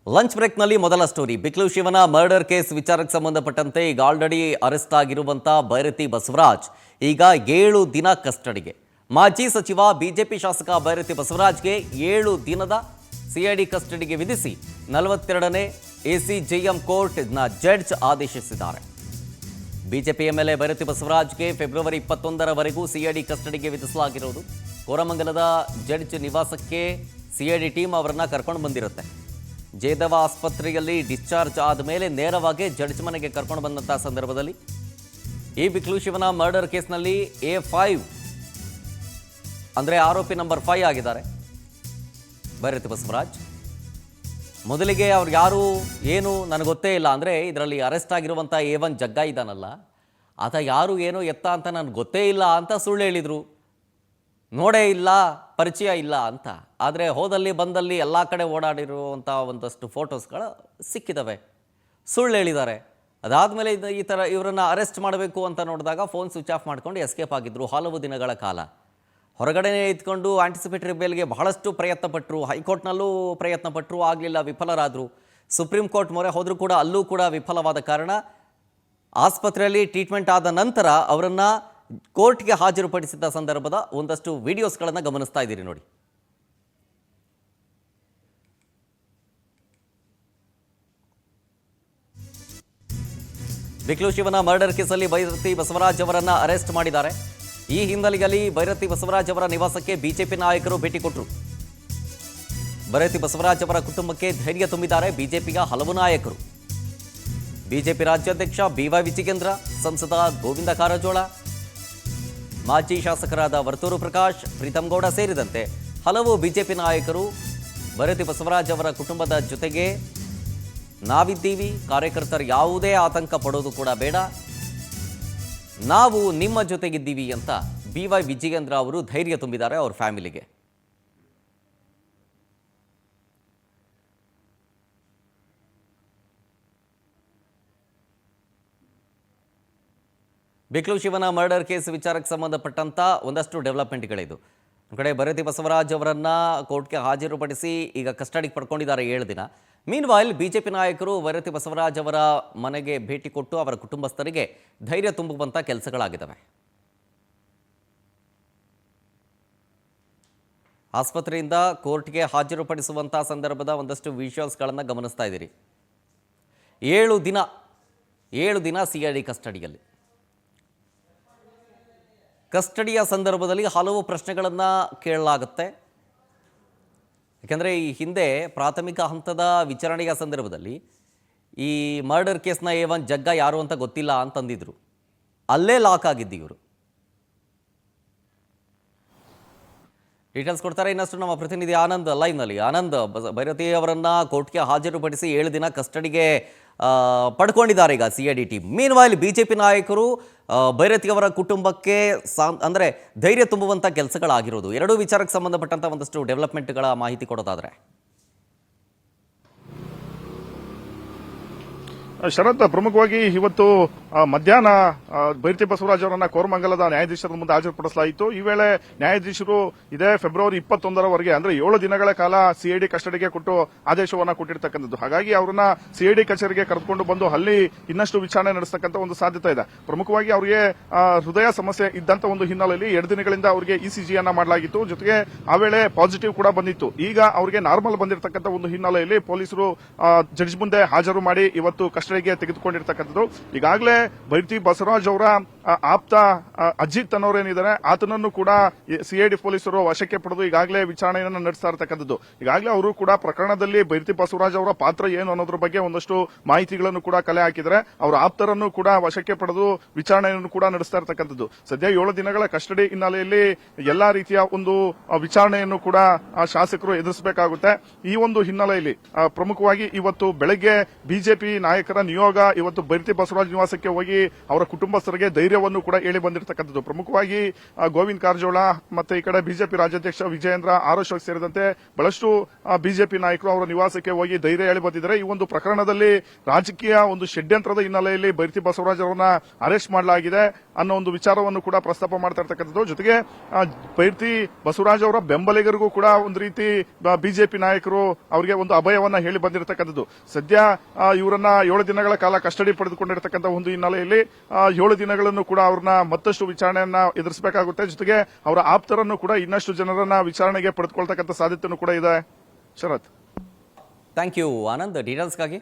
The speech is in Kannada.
ಲಂಚ್ ಬ್ರೇಕ್ನಲ್ಲಿ ಮೊದಲ ಸ್ಟೋರಿ. ಬಿಕ್ಲು ಶಿವನ ಮರ್ಡರ್ ಕೇಸ್ ವಿಚಾರಕ್ಕೆ ಸಂಬಂಧಪಟ್ಟಂತೆ ಈಗ ಆಲ್ರೆಡಿ ಅರೆಸ್ಟ್ ಆಗಿರುವಂಥ ಬೈರತಿ ಬಸವರಾಜ್ ಈಗ 7 ದಿನ ಕಸ್ಟಡಿಗೆ. ಮಾಜಿ ಸಚಿವ ಬಿಜೆಪಿ ಶಾಸಕ ಬೈರತಿ ಬಸವರಾಜ್ಗೆ 7 ದಿನದ ಸಿಐಡಿ ಕಸ್ಟಡಿಗೆ ವಿಧಿಸಿ 42ನೇ ಎಸಿಜೆಎಂ ಕೋರ್ಟ್ನ ಜಡ್ಜ್ ಆದೇಶಿಸಿದ್ದಾರೆ. ಬಿಜೆಪಿ ಎಂಎಲ್ಎ ಬೈರತಿ ಬಸವರಾಜ್ಗೆ ಫೆಬ್ರವರಿ 21ರವರೆಗೂ ಸಿಐಡಿ ಕಸ್ಟಡಿಗೆ ವಿಧಿಸಲಾಗಿರುವುದು. ಕೋರಮಂಗಲದ ಜಡ್ಜ್ ನಿವಾಸಕ್ಕೆ ಸಿಐಡಿ ಟೀಮ್ ಅವರನ್ನ ಕರ್ಕೊಂಡು ಬಂದಿರುತ್ತೆ. ಜಯದೇವ ಆಸ್ಪತ್ರೆಯಲ್ಲಿ ಡಿಸ್ಚಾರ್ಜ್ ಆದ ಮೇಲೆ ನೇರವಾಗಿ ಜಡ್ಜ್ ಮನೆಗೆ ಕರ್ಕೊಂಡು ಬಂದಂಥ ಸಂದರ್ಭದಲ್ಲಿ ಈ ಬಿಕ್ಲು ಶಿವನ ಮರ್ಡರ್ ಕೇಸ್ನಲ್ಲಿ A5 ಅಂದರೆ ಆರೋಪಿ ನಂಬರ್ 5 ಆಗಿದ್ದಾರೆ ಬೈರತಿ ಬಸವರಾಜ್. ಮೊದಲಿಗೆ ಅವ್ರು ಯಾರು ಏನು ನನಗೆ ಗೊತ್ತೇ ಇಲ್ಲ, ಅಂದರೆ ಇದರಲ್ಲಿ ಅರೆಸ್ಟ್ ಆಗಿರುವಂಥ A1 ಜಗ್ಗ ಇದ್ದಾನಲ್ಲ, ಆತ ಯಾರು ಏನು ಎತ್ತ ಅಂತ ನನಗೆ ಗೊತ್ತೇ ಇಲ್ಲ ಅಂತ ಸುಳ್ಳು ಹೇಳಿದರು. ನೋಡೇ ಇಲ್ಲ, ಪರಿಚಯ ಇಲ್ಲ ಅಂತ. ಆದರೆ ಹೋದಲ್ಲಿ ಬಂದಲ್ಲಿ ಎಲ್ಲ ಕಡೆ ಓಡಾಡಿರುವಂಥ ಒಂದಷ್ಟು ಫೋಟೋಸ್ಗಳು ಸಿಕ್ಕಿದ್ದಾವೆ. ಸುಳ್ಳು ಹೇಳಿದ್ದಾರೆ. ಅದಾದಮೇಲೆ ಈ ಥರ ಇವರನ್ನು ಅರೆಸ್ಟ್ ಮಾಡಬೇಕು ಅಂತ ನೋಡಿದಾಗ ಫೋನ್ ಸ್ವಿಚ್ ಆಫ್ ಮಾಡ್ಕೊಂಡು ಎಸ್ಕೇಪ್ ಆಗಿದ್ದರು ಹಲವು ದಿನಗಳ ಕಾಲ. ಹೊರಗಡೆನೇ ಇದ್ಕೊಂಡು ಆಂಟಿಸಿಪೇಟರಿ ಬೇಲ್ಗೆ ಬಹಳಷ್ಟು ಪ್ರಯತ್ನ ಪಟ್ಟರು. ಹೈಕೋರ್ಟ್ನಲ್ಲೂ ಪ್ರಯತ್ನ ಪಟ್ಟರು, ಆಗಲಿಲ್ಲ, ವಿಫಲರಾದರು. ಸುಪ್ರೀಂ ಕೋರ್ಟ್ ಮೊರೆ ಹೋದರೂ ಕೂಡ ಅಲ್ಲೂ ಕೂಡ ವಿಫಲವಾದ ಕಾರಣ ಆಸ್ಪತ್ರೆಯಲ್ಲಿ ಟ್ರೀಟ್ಮೆಂಟ್ ಆದ ನಂತರ ಅವರನ್ನು ಕೋರ್ಟ್ಗೆ ಹಾಜರುಪಡಿಸಿದ ಸಂದರ್ಭದ ಒಂದಷ್ಟು ವಿಡಿಯೋಸ್ಗಳನ್ನು ಗಮನಿಸ್ತಾ ಇದ್ದೀರಿ ನೋಡಿ. ಬಿಕ್ಲು ಶಿವನ ಮರ್ಡರ್ ಕೇಸಲ್ಲಿ ಬೈರತಿ ಬಸವರಾಜ್ ಅವರನ್ನ ಅರೆಸ್ಟ್ ಮಾಡಿದ್ದಾರೆ. ಈ ಹಿನ್ನೆಲೆಯಲ್ಲಿ ಬೈರತಿ ಬಸವರಾಜ್ ಅವರ ನಿವಾಸಕ್ಕೆ ಬಿಜೆಪಿ ನಾಯಕರು ಭೇಟಿ ಕೊಟ್ಟರು. ಬೈರತಿ ಬಸವರಾಜ್ ಅವರ ಕುಟುಂಬಕ್ಕೆ ಧೈರ್ಯ ತುಂಬಿದ್ದಾರೆ ಬಿಜೆಪಿಯ ಹಲವು ನಾಯಕರು. ಬಿಜೆಪಿ ರಾಜ್ಯಾಧ್ಯಕ್ಷ BY ವಿಜಯೇಂದ್ರ, ಸಂಸದ ಗೋವಿಂದ ಕಾರಜೋಳ, ಮಾಜಿ ಶಾಸಕರಾದ ವರ್ತೂರು ಪ್ರಕಾಶ್, ಪ್ರೀತಮ್ ಗೌಡ ಸೇರಿದಂತೆ ಹಲವು ಬಿಜೆಪಿ ನಾಯಕರು ಬೈರತಿ ಬಸವರಾಜ್ ಅವರ ಕುಟುಂಬದ ಜೊತೆಗೆ ನಾವಿದ್ದೀವಿ, ಕಾರ್ಯಕರ್ತರು ಯಾವುದೇ ಆತಂಕ ಪಡೋದು ಕೂಡ ಬೇಡ, ನಾವು ನಿಮ್ಮ ಜೊತೆಗಿದ್ದೀವಿ ಅಂತ BY ವಿಜಯೇಂದ್ರ ಅವರು ಧೈರ್ಯ ತುಂಬಿದ್ದಾರೆ ಅವ್ರ ಫ್ಯಾಮಿಲಿಗೆ. ಬಿಕ್ಲು ಶಿವನ ಮರ್ಡರ್ ಕೇಸ್ ವಿಚಾರಕ್ಕೆ ಸಂಬಂಧಪಟ್ಟಂಥ ಒಂದಷ್ಟು ಡೆವಲಪ್ಮೆಂಟ್ಗಳಿದು. ಒಂದು ಕಡೆ ಬೈರತಿ ಬಸವರಾಜ್ ಅವರನ್ನು ಕೋರ್ಟ್ಗೆ ಹಾಜರುಪಡಿಸಿ ಈಗ ಕಸ್ಟಡಿಗೆ ಪಡ್ಕೊಂಡಿದ್ದಾರೆ 7 ದಿನ. ಮೀನ್ವೈಲ್ ಬಿಜೆಪಿ ನಾಯಕರು ಬೈರತಿ ಬಸವರಾಜ್ ಅವರ ಮನೆಗೆ ಭೇಟಿ ಕೊಟ್ಟು ಅವರ ಕುಟುಂಬಸ್ಥರಿಗೆ ಧೈರ್ಯ ತುಂಬುವಂಥ ಕೆಲಸಗಳಾಗಿದ್ದಾವೆ. ಆಸ್ಪತ್ರೆಯಿಂದ ಕೋರ್ಟ್ಗೆ ಹಾಜರುಪಡಿಸುವಂಥ ಸಂದರ್ಭದ ಒಂದಷ್ಟು ವಿಜುವಲ್ಸ್ಗಳನ್ನು ಗಮನಿಸ್ತಾ ಇದ್ದೀರಿ. 7 ದಿನ CID ಕಸ್ಟಡಿಯಲ್ಲಿ. ಕಸ್ಟಡಿಯ ಸಂದರ್ಭದಲ್ಲಿ ಹಲವು ಪ್ರಶ್ನೆಗಳನ್ನು ಕೇಳಲಾಗುತ್ತೆ. ಯಾಕೆಂದರೆ ಈ ಹಿಂದೆ ಪ್ರಾಥಮಿಕ ಹಂತದ ವಿಚಾರಣೆಯ ಸಂದರ್ಭದಲ್ಲಿ ಈ ಮರ್ಡರ್ ಕೇಸ್ನ A1 ಜಗ್ಗ ಯಾರು ಅಂತ ಗೊತ್ತಿಲ್ಲ ಅಂತಂದಿದ್ರು. ಅಲ್ಲೇ ಲಾಕ್ ಆಗಿದ್ದು ಇವರು. ಡೀಟೇಲ್ಸ್ ಕೊಡ್ತಾರೆ ಇನ್ನಷ್ಟು ನಮ್ಮ ಪ್ರತಿನಿಧಿ ಆನಂದ್ ಲೈವ್ನಲ್ಲಿ. ಆನಂದ್, ಬೈರತಿ ಅವರನ್ನು ಕೋರ್ಟ್ಗೆ ಹಾಜರುಪಡಿಸಿ 7 ದಿನ ಕಸ್ಟಡಿಗೆ ಪಡ್ಕೊಂಡಿದ್ದಾರೆ ಈಗ CID ಟೀಮ್. ಮೀನ್ವೈಲ್ ಬಿಜೆಪಿ ನಾಯಕರು ಬೈರತಿ ಅವರ ಕುಟುಂಬಕ್ಕೆ ಅಂದರೆ ಧೈರ್ಯ ತುಂಬುವಂಥ ಕೆಲಸಗಳಾಗಿರೋದು. ಎರಡೂ ವಿಚಾರಕ್ಕೆ ಸಂಬಂಧಪಟ್ಟಂಥ ಒಂದಷ್ಟು ಡೆವಲಪ್ಮೆಂಟ್ಗಳ ಮಾಹಿತಿ ಕೊಡೋದಾದರೆ. ಶರತ್, ಪ್ರಮುಖವಾಗಿ ಇವತ್ತು ಮಧ್ಯಾಹ್ನ ಬೈರತಿ ಬಸವರಾಜ್ ಅವರನ್ನ ಕೋರಮಂಗಲದ ನ್ಯಾಯಾಧೀಶರ ಮುಂದೆ ಹಾಜರುಪಡಿಸಲಾಯಿತು. ಈ ವೇಳೆ ನ್ಯಾಯಾಧೀಶರು ಇದೇ ಫೆಬ್ರವರಿ 21ರವರೆಗೆ ಅಂದ್ರೆ 7 ದಿನಗಳ ಕಾಲ CID ಕಸ್ಟಡಿಗೆ ಕೊಟ್ಟು ಆದೇಶವನ್ನ ಕೊಟ್ಟಿರ್ತಕ್ಕಂಥದ್ದು. ಹಾಗಾಗಿ ಅವರನ್ನ CID ಕಚೇರಿಗೆ ಕರೆದುಕೊಂಡು ಬಂದು ಅಲ್ಲಿ ಇನ್ನಷ್ಟು ವಿಚಾರಣೆ ನಡೆಸತಕ್ಕಂಥ ಒಂದು ಸಾಧ್ಯತೆ ಇದೆ. ಪ್ರಮುಖವಾಗಿ ಅವರಿಗೆ ಹೃದಯ ಸಮಸ್ಯೆ ಇದ್ದಂತ ಒಂದು ಹಿನ್ನೆಲೆಯಲ್ಲಿ 2 ದಿನಗಳಿಂದ ಅವರಿಗೆ ECG ಅನ್ನ ಮಾಡಲಾಗಿತ್ತು. ಜೊತೆಗೆ ಆ ವೇಳೆ ಪಾಸಿಟಿವ್ ಕೂಡ ಬಂದಿತ್ತು. ಈಗ ಅವರಿಗೆ ನಾರ್ಮಲ್ ಬಂದಿರತಕ್ಕಂಥ ಒಂದು ಹಿನ್ನೆಲೆಯಲ್ಲಿ ಪೊಲೀಸರು ಜಡ್ಜ್ ಮುಂದೆ ಹಾಜರು ಮಾಡಿ ಇವತ್ತು ಕಸ್ಟಡಿಗೆ ತೆಗೆದುಕೊಂಡಿರ್ತಕ್ಕಂಥದ್ದು. ಈಗಾಗಲೇ ಬೈರತಿ ಬಸವರಾಜ್ ಅವರ ಆಪ್ತ ಅಜಿತ್ ಅನ್ನೋರೇನಿದ್ದಾರೆ ಆತನನ್ನು ಕೂಡ CID ಪೊಲೀಸರು ವಶಕ್ಕೆ ಪಡೆದು ಈಗಾಗಲೇ ವಿಚಾರಣೆಯನ್ನು ನಡೆಸ್ತಾ ಇರತಕ್ಕಂಥದ್ದು. ಈಗಾಗಲೇ ಅವರು ಕೂಡ ಪ್ರಕರಣದಲ್ಲಿ ಬೈರತಿ ಬಸವರಾಜ್ ಅವರ ಪಾತ್ರ ಏನು ಅನ್ನೋದ್ರ ಬಗ್ಗೆ ಒಂದಷ್ಟು ಮಾಹಿತಿಗಳನ್ನು ಕೂಡ ಕಲೆ ಹಾಕಿದರೆ ಅವರ ಆಪ್ತರನ್ನು ಕೂಡ ವಶಕ್ಕೆ ಪಡೆದು ವಿಚಾರಣೆಯನ್ನು ಕೂಡ ನಡೆಸ್ತಾ ಇರತಕ್ಕಂಥದ್ದು. ಸದ್ಯ 7 ದಿನಗಳ ಕಸ್ಟಡಿ ಹಿನ್ನೆಲೆಯಲ್ಲಿ ಎಲ್ಲಾ ರೀತಿಯ ಒಂದು ವಿಚಾರಣೆಯನ್ನು ಕೂಡ ಶಾಸಕರು ಎದುರಿಸಬೇಕಾಗುತ್ತೆ. ಈ ಒಂದು ಹಿನ್ನೆಲೆಯಲ್ಲಿ ಪ್ರಮುಖವಾಗಿ ಇವತ್ತು ಬೆಳಗ್ಗೆ ಬಿಜೆಪಿ ನಾಯಕರ ನಿಯೋಗ ಇವತ್ತು ಬೈರತಿ ಬಸವರಾಜ್ ನಿವಾಸಕ್ಕೆ ಹೋಗಿ ಅವರ ಕುಟುಂಬಸ್ಥರಿಗೆ ಧೈರ್ಯವನ್ನು ಕೂಡ ಹೇಳಿ ಬಂದಿರತಕ್ಕಂಥದ್ದು. ಪ್ರಮುಖವಾಗಿ ಗೋವಿಂದ ಕಾರಜೋಳ ಮತ್ತೆ ಈ ಕಡೆ ಬಿಜೆಪಿ ರಾಜ್ಯಾಧ್ಯಕ್ಷ ವಿಜಯೇಂದ್ರ ಆರ್ ಅಶೋಕ್ ಸೇರಿದಂತೆ ಬಹಳಷ್ಟು ಬಿಜೆಪಿ ನಾಯಕರು ಅವರ ನಿವಾಸಕ್ಕೆ ಹೋಗಿ ಧೈರ್ಯ ಹೇಳಿ ಬಂದಿದ್ದಾರೆ. ಈ ಒಂದು ಪ್ರಕರಣದಲ್ಲಿ ರಾಜಕೀಯ ಒಂದು ಷಡ್ಯಂತ್ರದ ಹಿನ್ನೆಲೆಯಲ್ಲಿ ಬೈರತಿ ಬಸವರಾಜ್ ಅವರನ್ನ ಅರೆಸ್ಟ್ ಮಾಡಲಾಗಿದೆ ಅನ್ನೋ ಒಂದು ವಿಚಾರವನ್ನು ಕೂಡ ಪ್ರಸ್ತಾಪ ಮಾಡ್ತಾ ಇರ್ತಕ್ಕಂಥದ್ದು. ಜೊತೆಗೆ ಬೈರತಿ ಬಸವರಾಜ್ ಅವರ ಬೆಂಬಲಿಗರಿಗೂ ಕೂಡ ಒಂದು ರೀತಿ ಬಿಜೆಪಿ ನಾಯಕರು ಅವರಿಗೆ ಒಂದು ಅಭಯವನ್ನ ಹೇಳಿ ಬಂದಿರತಕ್ಕಂಥದ್ದು. ಸದ್ಯ ಇವರನ್ನ 7 ದಿನಗಳ ಕಾಲ ಕಸ್ಟಡಿ ಪಡೆದುಕೊಂಡಿರತಕ್ಕಂಥ ಒಂದು ಹಿನ್ನೆಲೆಯಲ್ಲಿ 7 ದಿನಗಳನ್ನು ಕೂಡ ಅವ್ರನ್ನ ಮತ್ತಷ್ಟು ವಿಚಾರಣೆಯನ್ನ ಎದುರಿಸಬೇಕಾಗುತ್ತೆ. ಜೊತೆಗೆ ಅವರ ಆಪ್ತರನ್ನು ಕೂಡ ಇನ್ನಷ್ಟು ಜನರನ್ನ ವಿಚಾರಣೆಗೆ ಪಡೆದುಕೊಳ್ತಕ್ಕಂಥ ಸಾಧ್ಯತೆಯೂ ಕೂಡ ಇದೆ. ಶರತ್, ಥ್ಯಾಂಕ್ ಯು ಆನಂದ್ ಡೀಟೇಲ್ಸ್ಗಾಗಿ.